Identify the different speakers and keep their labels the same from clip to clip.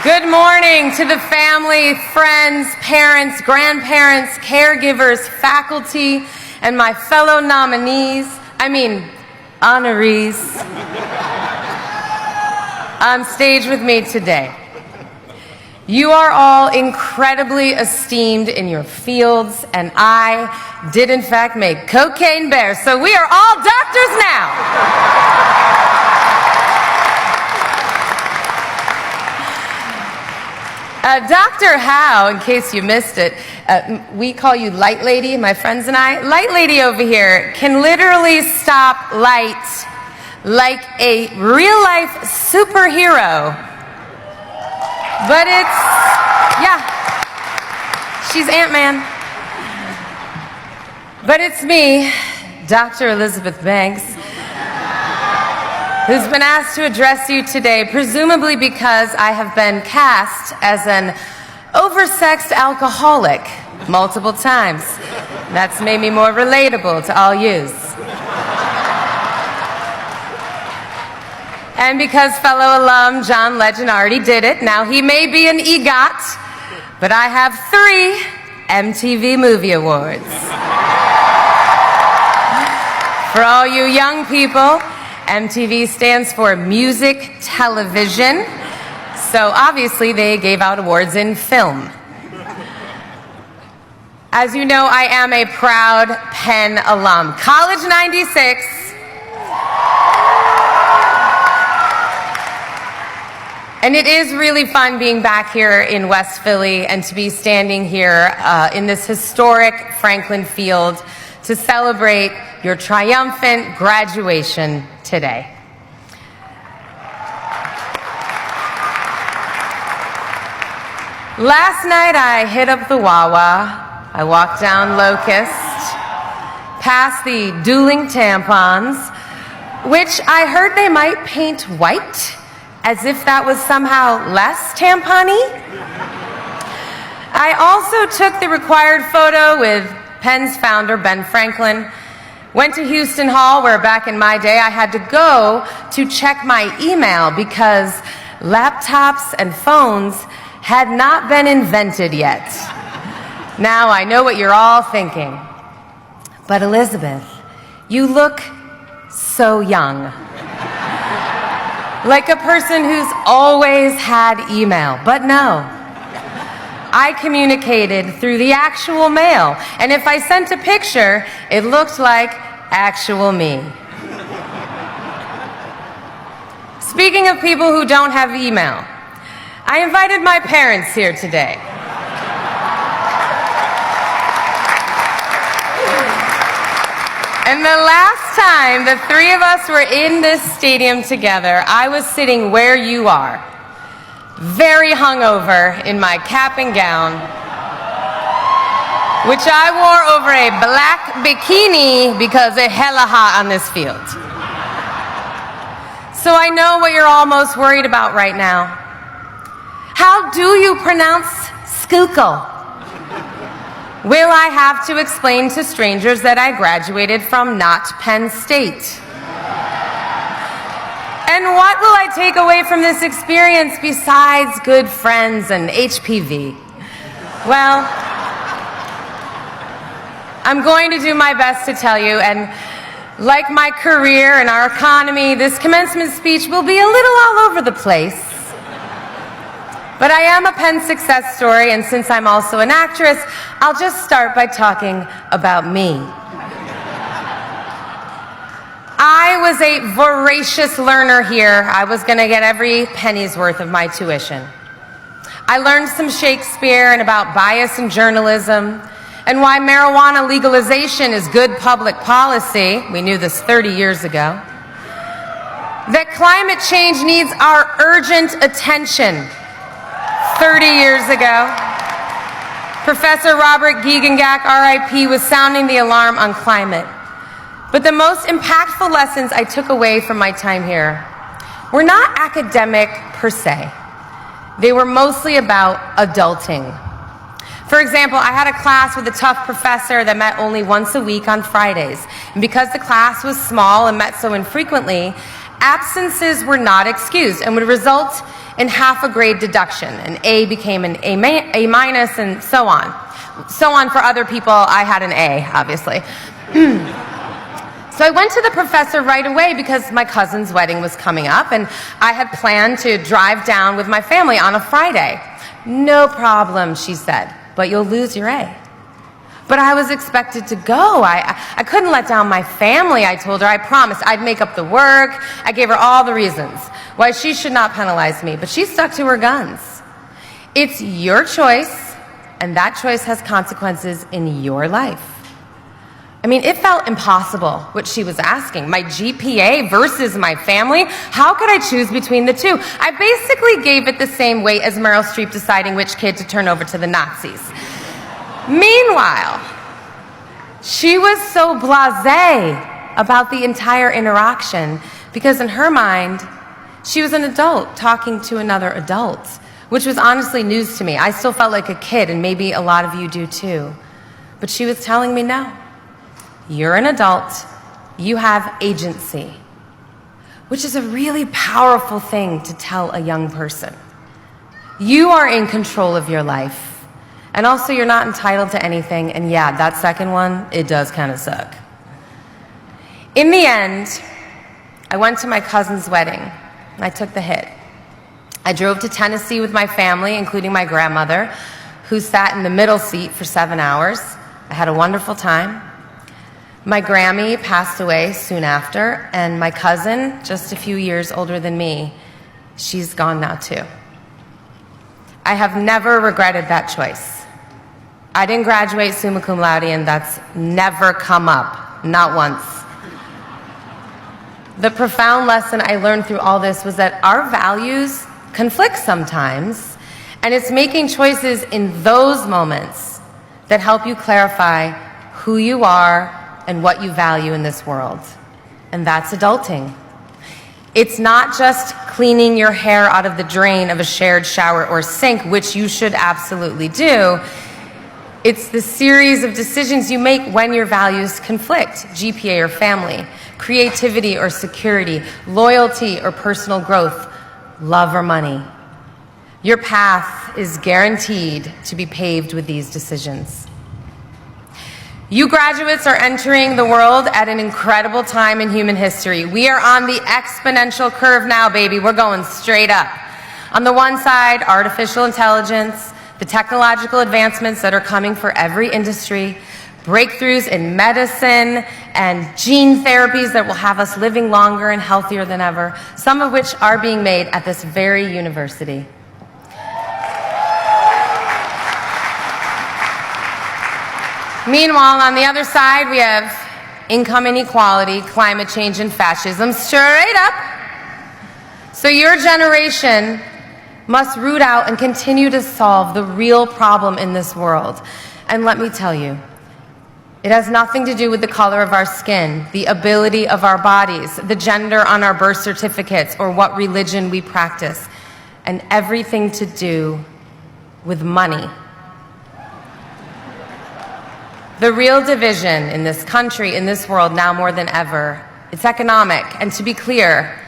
Speaker 1: Good morning to the family, friends, parents, grandparents, caregivers, faculty, and my fellow honorees on stage with me today. You are all incredibly esteemed in your fields, and I did in fact make cocaine bears, so we are all doctors now. Dr. Howe, in case you missed it, we call you Light Lady, my friends and I. Light Lady over here can literally stop light like a real-life superhero. But she's Ant-Man. But it's me, Dr. Elizabeth Banks, who's been asked to address you today, presumably because I have been cast as an oversexed alcoholic multiple times. That's made me more relatable to all yous. And because fellow alum John Legend already did it, now he may be an EGOT, but I have 3 MTV Movie Awards. For all you young people, MTV stands for Music Television, so obviously they gave out awards in film. As you know, I am a proud Penn alum. College 96. And it is really fun being back here in West Philly and to be standing here in this historic Franklin Field to celebrate your triumphant graduation today. Last night I hit up the Wawa, I walked down Locust, past the dueling tampons, which I heard they might paint white, as if that was somehow less tampon-y. I also took the required photo with Penn's founder, Ben Franklin, went to Houston Hall, where back in my day I had to go to check my email because laptops and phones had not been invented yet. Now I know what you're all thinking, but Elizabeth, you look so young. Like a person who's always had email, but no. I communicated through the actual mail, and if I sent a picture, it looked like actual me. Speaking of people who don't have email, I invited my parents here today. And the last time the 3 of us were in this stadium together, I was sitting where you are, very hungover in my cap and gown, which I wore over a black bikini because it's hella hot on this field. So I know what you're all most worried about right now. How do you pronounce Schuylkill? Will I have to explain to strangers that I graduated from not Penn State? And what will I take away from this experience besides good friends and HPV? Well, I'm going to do my best to tell you, and like my career and our economy, this commencement speech will be a little all over the place. But I am a Penn success story, and since I'm also an actress, I'll just start by talking about me. I was a voracious learner here. I was going to get every penny's worth of my tuition. I learned some Shakespeare and about bias in journalism and why marijuana legalization is good public policy. We knew this 30 years ago. That climate change needs our urgent attention. 30 years ago, Professor Robert Giegengach, RIP, was sounding the alarm on climate. But the most impactful lessons I took away from my time here were not academic per se. They were mostly about adulting. For example, I had a class with a tough professor that met only once a week on Fridays. And because the class was small and met so infrequently, absences were not excused and would result and half a grade deduction. An A became an A minus, and so on. So on for other people. I had an A, obviously. So I went to the professor right away because my cousin's wedding was coming up, and I had planned to drive down with my family on a Friday. No problem, she said, but you'll lose your A. But I was expected to go. I couldn't let down my family, I told her. I promised I'd make up the work. I gave her all the reasons why she should not penalize me, but she stuck to her guns. It's your choice, and that choice has consequences in your life. I mean, it felt impossible what she was asking. My GPA versus my family? How could I choose between the two? I basically gave it the same weight as Meryl Streep deciding which kid to turn over to the Nazis. Meanwhile, she was so blasé about the entire interaction because in her mind, she was an adult talking to another adult, which was honestly news to me. I still felt like a kid, and maybe a lot of you do too. But she was telling me, no, you're an adult, you have agency, which is a really powerful thing to tell a young person. You are in control of your life. And also, you're not entitled to anything, and yeah, that second one, it does kind of suck. In the end, I went to my cousin's wedding, and I took the hit. I drove to Tennessee with my family, including my grandmother, who sat in the middle seat for 7 hours. I had a wonderful time. My Grammy passed away soon after, and my cousin, just a few years older than me, she's gone now too. I have never regretted that choice. I didn't graduate summa cum laude, and that's never come up, not once. The profound lesson I learned through all this was that our values conflict sometimes, and it's making choices in those moments that help you clarify who you are and what you value in this world. And that's adulting. It's not just cleaning your hair out of the drain of a shared shower or sink, which you should absolutely do. It's the series of decisions you make when your values conflict, GPA or family, creativity or security, loyalty or personal growth, love or money. Your path is guaranteed to be paved with these decisions. You graduates are entering the world at an incredible time in human history. We are on the exponential curve now, baby. We're going straight up. On the one side, artificial intelligence, the technological advancements that are coming for every industry, breakthroughs in medicine and gene therapies that will have us living longer and healthier than ever, some of which are being made at this very university. Meanwhile, on the other side, we have income inequality, climate change, and fascism straight up. So your generation must root out and continue to solve the real problem in this world. And let me tell you, it has nothing to do with the color of our skin, the ability of our bodies, the gender on our birth certificates, or what religion we practice, and everything to do with money. The real division in this country, in this world, now more than ever, it's economic. And to be clear,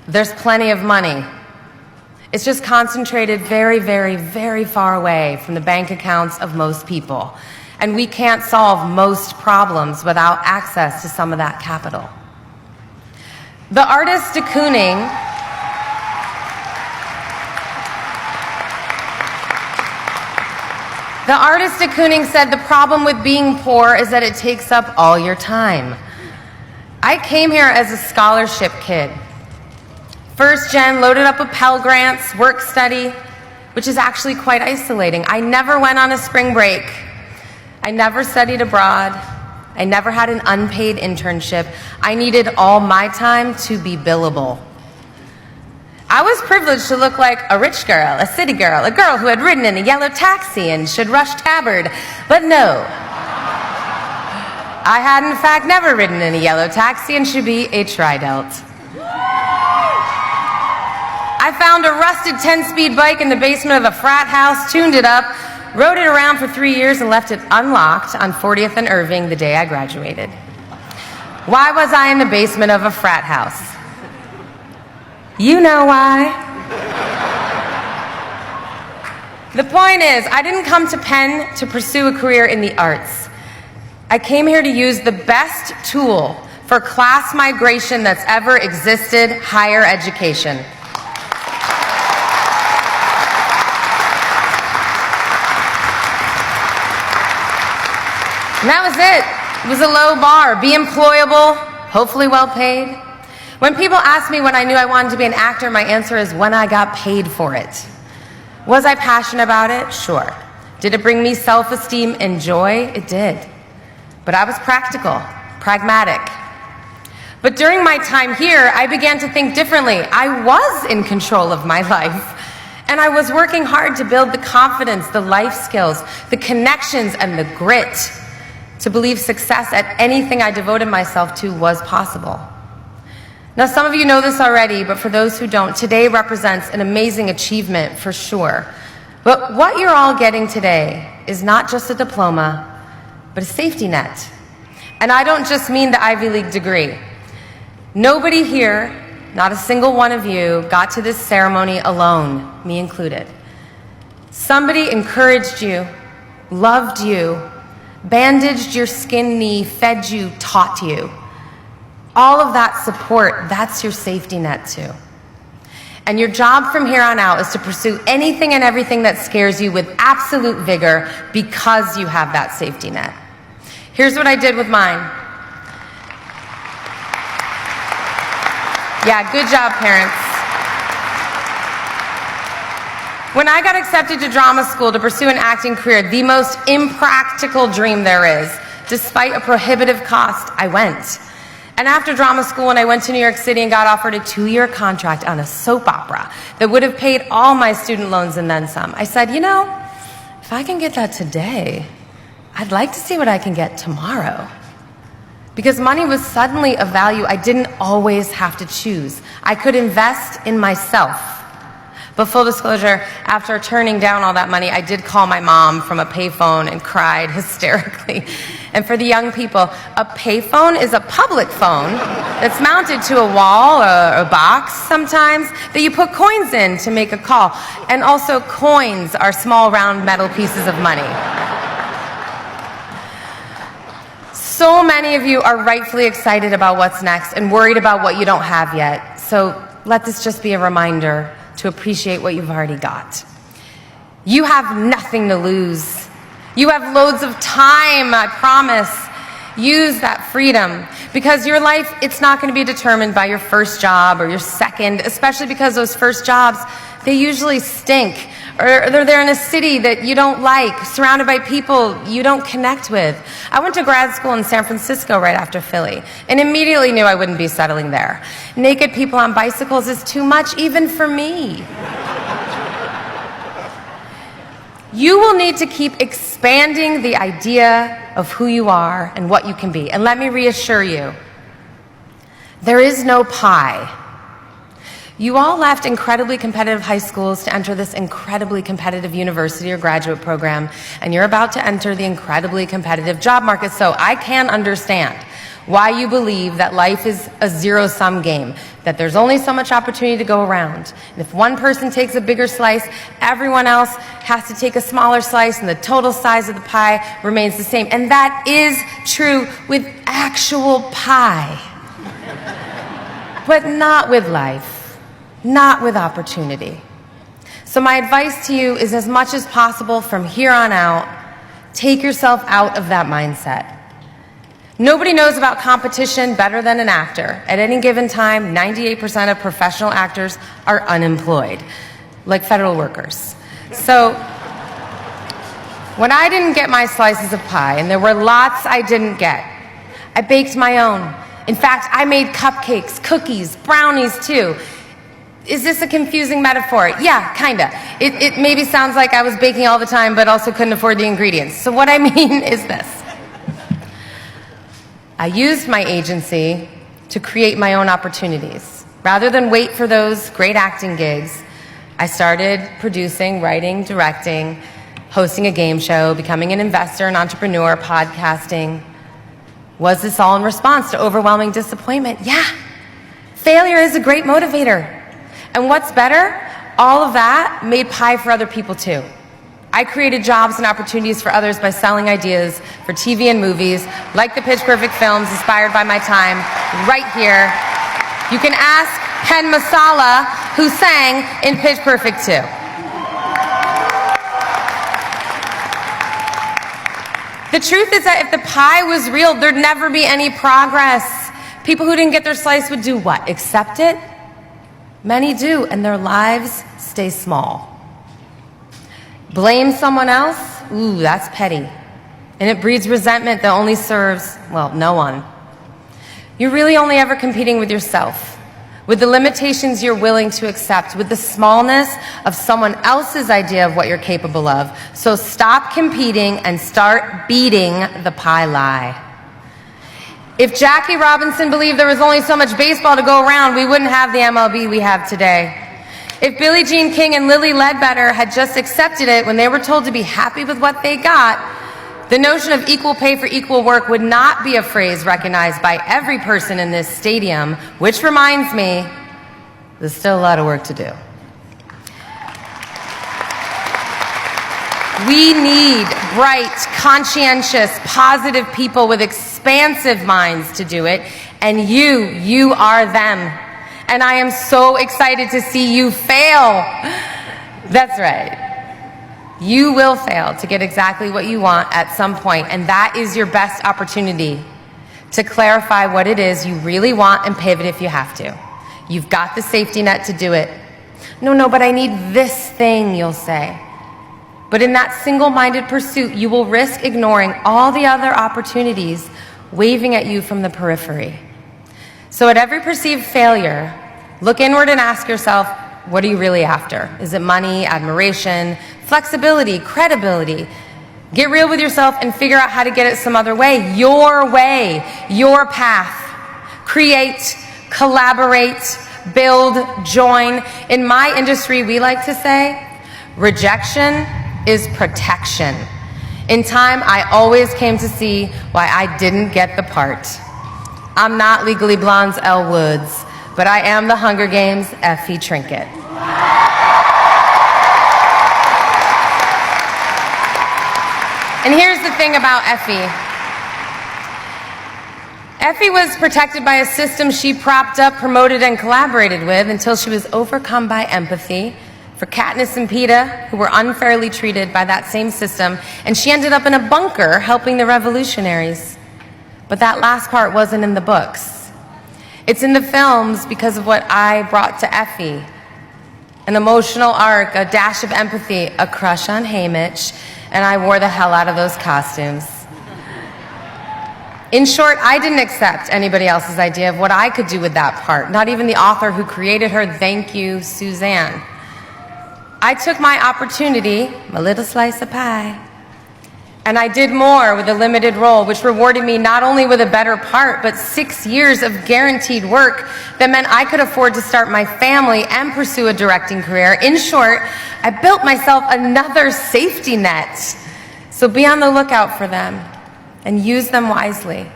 Speaker 1: there's plenty of money. It's just concentrated very, very, very far away from the bank accounts of most people. And we can't solve most problems without access to some of that capital. The artist de Kooning said the problem with being poor is that it takes up all your time. I came here as a scholarship kid. First gen, loaded up with Pell Grants, work study, which is actually quite isolating. I never went on a spring break. I never studied abroad. I never had an unpaid internship. I needed all my time to be billable. I was privileged to look like a rich girl, a city girl, a girl who had ridden in a yellow taxi and should rush tabard. But no, I had in fact never ridden in a yellow taxi and should be a tri-delt. I found a rusted 10-speed bike in the basement of a frat house, tuned it up, rode it around for 3 years, and left it unlocked on 40th and Irving the day I graduated. Why was I in the basement of a frat house? You know why. The point is, I didn't come to Penn to pursue a career in the arts. I came here to use the best tool for class migration that's ever existed, higher education. And that was it. It was a low bar. Be employable, hopefully well paid. When people ask me when I knew I wanted to be an actor, my answer is when I got paid for it. Was I passionate about it? Sure. Did it bring me self-esteem and joy? It did. But I was practical, pragmatic. But during my time here, I began to think differently. I was in control of my life. And I was working hard to build the confidence, the life skills, the connections, and the grit to believe success at anything I devoted myself to was possible. Now, some of you know this already, but for those who don't, today represents an amazing achievement for sure. But what you're all getting today is not just a diploma, but a safety net. And I don't just mean the Ivy League degree. Nobody here, not a single one of you, got to this ceremony alone, me included. Somebody encouraged you, loved you, bandaged your skin knee, fed you, taught you. All of that support, that's your safety net too. And your job from here on out is to pursue anything and everything that scares you with absolute vigor because you have that safety net. Here's what I did with mine. Yeah, good job, parents. When I got accepted to drama school to pursue an acting career, the most impractical dream there is, despite a prohibitive cost, I went. And after drama school, when I went to New York City and got offered a 2-year contract on a soap opera that would have paid all my student loans and then some, I said, you know, if I can get that today, I'd like to see what I can get tomorrow. Because money was suddenly a value I didn't always have to choose. I could invest in myself. But full disclosure, after turning down all that money, I did call my mom from a payphone and cried hysterically. And for the young people, a payphone is a public phone that's mounted to a wall or a box sometimes that you put coins in to make a call. And also coins are small round metal pieces of money. So many of you are rightfully excited about what's next and worried about what you don't have yet. So let this just be a reminder to appreciate what you've already got. You have nothing to lose. You have loads of time, I promise. Use that freedom because your life, it's not going to be determined by your first job or your second, especially because those first jobs, they usually stink, or they're there in a city that you don't like, surrounded by people you don't connect with. I went to grad school in San Francisco right after Philly and immediately knew I wouldn't be settling there. Naked people on bicycles is too much even for me. You will need to keep expanding the idea of who you are and what you can be. And let me reassure you, there is no pie. You all left incredibly competitive high schools to enter this incredibly competitive university or graduate program, and you're about to enter the incredibly competitive job market. So I can understand why you believe that life is a zero-sum game, that there's only so much opportunity to go around. And if one person takes a bigger slice, everyone else has to take a smaller slice, and the total size of the pie remains the same. And that is true with actual pie. But not with life, not with opportunity. So my advice to you is, as much as possible from here on out, take yourself out of that mindset. Nobody knows about competition better than an actor. At any given time, 98% of professional actors are unemployed, like federal workers. So when I didn't get my slices of pie, and there were lots I didn't get, I baked my own. In fact, I made cupcakes, cookies, brownies too. Is this a confusing metaphor? Yeah, kinda. It maybe sounds like I was baking all the time, but also couldn't afford the ingredients. So what I mean is this. I used my agency to create my own opportunities. Rather than wait for those great acting gigs, I started producing, writing, directing, hosting a game show, becoming an investor, an entrepreneur, podcasting. Was this all in response to overwhelming disappointment? Yeah. Failure is a great motivator. And what's better? All of that made pie for other people too. I created jobs and opportunities for others by selling ideas for TV and movies, like the Pitch Perfect films inspired by my time, right here. You can ask Ken Masala, who sang in Pitch Perfect 2. The truth is that if the pie was real, there'd never be any progress. People who didn't get their slice would do what? Accept it? Many do, and their lives stay small. Blame someone else? Ooh, that's petty. And it breeds resentment that only serves, well, no one. You're really only ever competing with yourself, with the limitations you're willing to accept, with the smallness of someone else's idea of what you're capable of. So stop competing and start beating the pie lie. If Jackie Robinson believed there was only so much baseball to go around, we wouldn't have the MLB we have today. If Billie Jean King and Lily Ledbetter had just accepted it when they were told to be happy with what they got, the notion of equal pay for equal work would not be a phrase recognized by every person in this stadium, which reminds me, there's still a lot of work to do. We need bright, conscientious, positive people with expansive minds to do it, and you are them. And I am so excited to see you fail. That's right. You will fail to get exactly what you want at some point, and that is your best opportunity to clarify what it is you really want and pivot if you have to. You've got the safety net to do it. No, but I need this thing, you'll say. But in that single-minded pursuit, you will risk ignoring all the other opportunities waving at you from the periphery. So at every perceived failure, look inward and ask yourself, what are you really after? Is it money, admiration, flexibility, credibility? Get real with yourself and figure out how to get it some other way, your path. Create, collaborate, build, join. In my industry, we like to say, rejection is protection. In time, I always came to see why I didn't get the part. I'm not Legally Blonde's Elle Woods, but I am the Hunger Games' Effie Trinket. And here's the thing about Effie. Effie was protected by a system she propped up, promoted, and collaborated with until she was overcome by empathy for Katniss and Peeta, who were unfairly treated by that same system, and she ended up in a bunker helping the revolutionaries. But that last part wasn't in the books. It's in the films because of what I brought to Effie. An emotional arc, a dash of empathy, a crush on Haymitch, and I wore the hell out of those costumes. In short, I didn't accept anybody else's idea of what I could do with that part, not even the author who created her. Thank you, Suzanne. I took my opportunity, my little slice of pie, and I did more with a limited role, which rewarded me not only with a better part, but 6 years of guaranteed work that meant I could afford to start my family and pursue a directing career. In short, I built myself another safety net. So be on the lookout for them and use them wisely.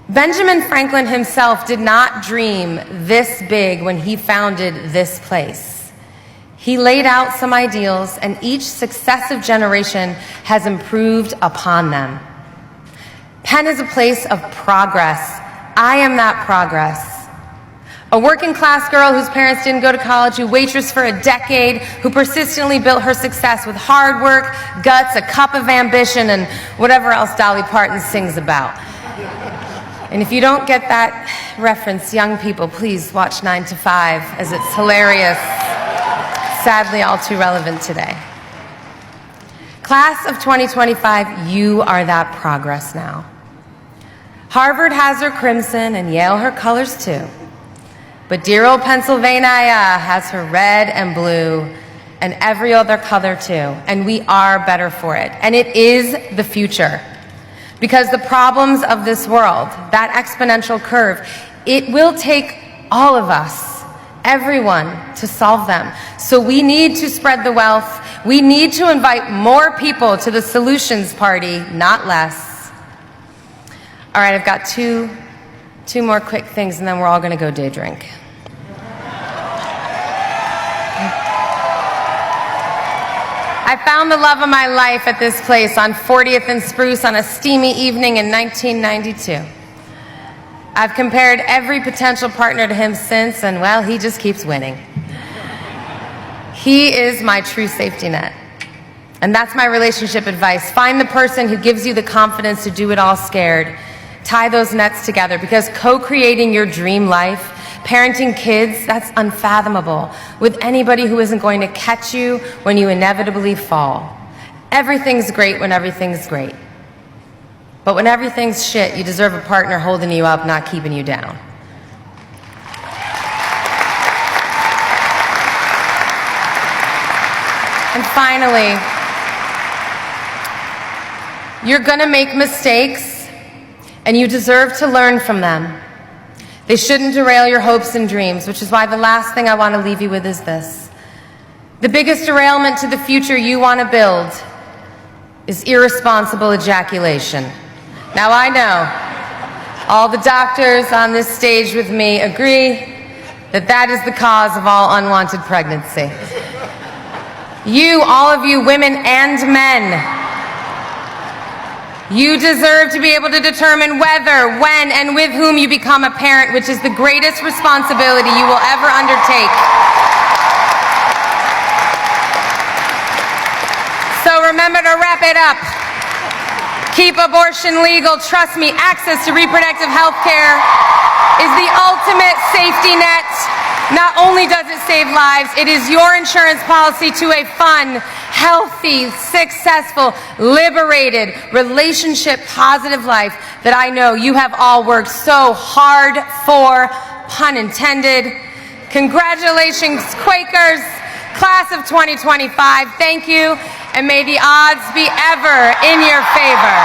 Speaker 1: Benjamin Franklin himself did not dream this big when he founded this place. He laid out some ideals, and each successive generation has improved upon them. Penn is a place of progress. I am that progress. A working class girl whose parents didn't go to college, who waitressed for a decade, who persistently built her success with hard work, guts, a cup of ambition, and whatever else Dolly Parton sings about. And if you don't get that reference, young people, please watch 9 to 5, as it's hilarious. Sadly, all too relevant today. Class of 2025, you are that progress now. Harvard has her crimson and Yale her colors too. But dear old Pennsylvania has her red and blue and every other color too. And we are better for it. And it is the future. Because the problems of this world, that exponential curve, it will take all of us, everyone, to solve them. So we need to spread the wealth. We need to invite more people to the solutions party, not less. All right, I've got two more quick things, and then we're all going to go day drink. I found the love of my life at this place on 40th and Spruce on a steamy evening in 1992. I've compared every potential partner to him since, and well, he just keeps winning. He is my true safety net. And that's my relationship advice. Find the person who gives you the confidence to do it all scared. Tie those nets together, because co-creating your dream life, parenting kids, that's unfathomable with anybody who isn't going to catch you when you inevitably fall. Everything's great when everything's great. But when everything's shit, you deserve a partner holding you up, not keeping you down. And finally, you're gonna make mistakes, and you deserve to learn from them. They shouldn't derail your hopes and dreams, which is why the last thing I want to leave you with is this. The biggest derailment to the future you want to build is irresponsible ejaculation. Now I know all the doctors on this stage with me agree that that is the cause of all unwanted pregnancy. You, all of you women and men, you deserve to be able to determine whether, when, and with whom you become a parent, which is the greatest responsibility you will ever undertake. So remember to wrap it up. Keep abortion legal. Trust me, access to reproductive health care is the ultimate safety net. Not only does it save lives, it is your insurance policy to a fun, healthy, successful, liberated, relationship-positive life that I know you have all worked so hard for, pun intended. Congratulations, Quakers, class of 2025. Thank you, and may the odds be ever in your favor.